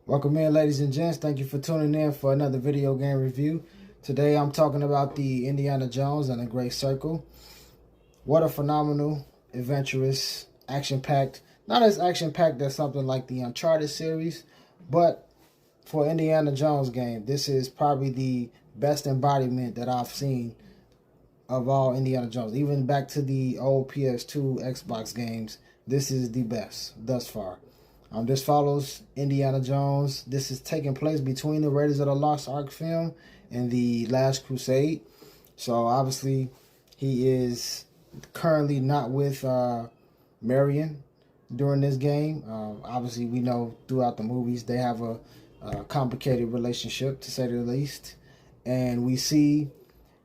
Welcome in, ladies and gents. Thank you for tuning in for another video game review. Today I'm talking about the Indiana Jones and the Great Circle. What a phenomenal, adventurous, action-packed, not as action-packed as something like the Uncharted series, but for Indiana Jones game, this is probably the best embodiment that I've seen of all Indiana Jones. Even back to the old PS2 Xbox games, this is the best thus far. This follows Indiana Jones. This is taking place between the Raiders of the Lost Ark film and the Last Crusade. So obviously, he is currently not with Marion during this game. Obviously, we know throughout the movies they have a complicated relationship, to say the least. And we see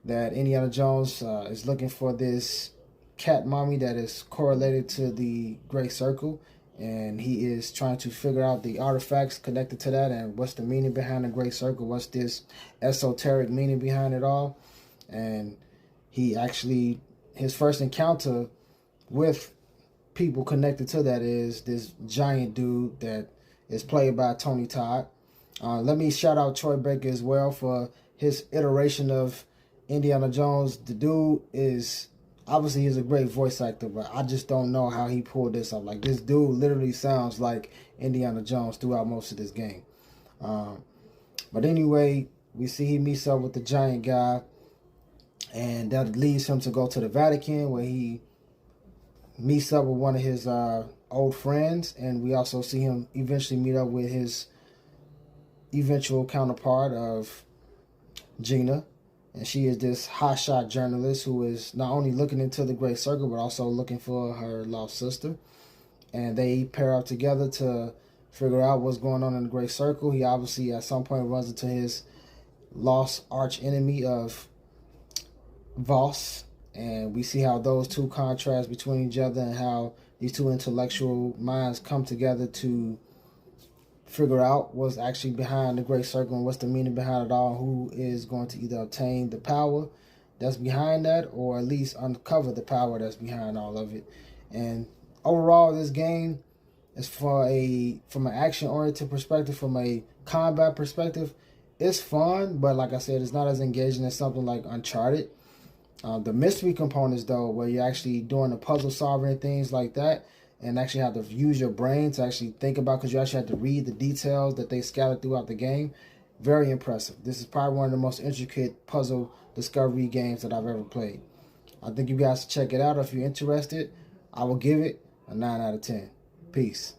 that Indiana Jones is looking for this cat mommy that is correlated to the Great Circle. And he is trying to figure out the artifacts connected to that and what's the meaning behind the Great Circle, what's this esoteric meaning behind it all. And he actually, his first encounter with people connected to that is this giant dude that is played by Tony Todd. Let me shout out Troy Baker as well for his iteration of Indiana Jones. The dude is... obviously, he's a great voice actor, but I just don't know how he pulled this off. Like, this dude literally sounds like Indiana Jones throughout most of this game. But anyway, we see he meets up with the giant guy, and that leads him to go to the Vatican, where he meets up with one of his old friends, and we also see him eventually meet up with his eventual counterpart of Gina. And she is this hotshot journalist who is not only looking into the Great Circle, but also looking for her lost sister. And they pair up together to figure out what's going on in the Great Circle. He obviously at some point runs into his lost arch enemy of Voss. And we see how those two contrast between each other and how these two intellectual minds come together to figure out what's actually behind the Great Circle and what's the meaning behind it all, who is going to either obtain the power that's behind that or at least uncover the power that's behind all of it. And overall, this game is from an action-oriented perspective, from a combat perspective, it's fun, but like I said, it's not as engaging as something like Uncharted. The mystery components, though, where you're actually doing the puzzle solving and things like that, and actually have to use your brain to actually think about, because you actually have to read the details that they scattered throughout the game. Very impressive. This is probably one of the most intricate puzzle discovery games that I've ever played. I think you guys should check it out if you're interested. I will give it a 9 out of 10. Peace.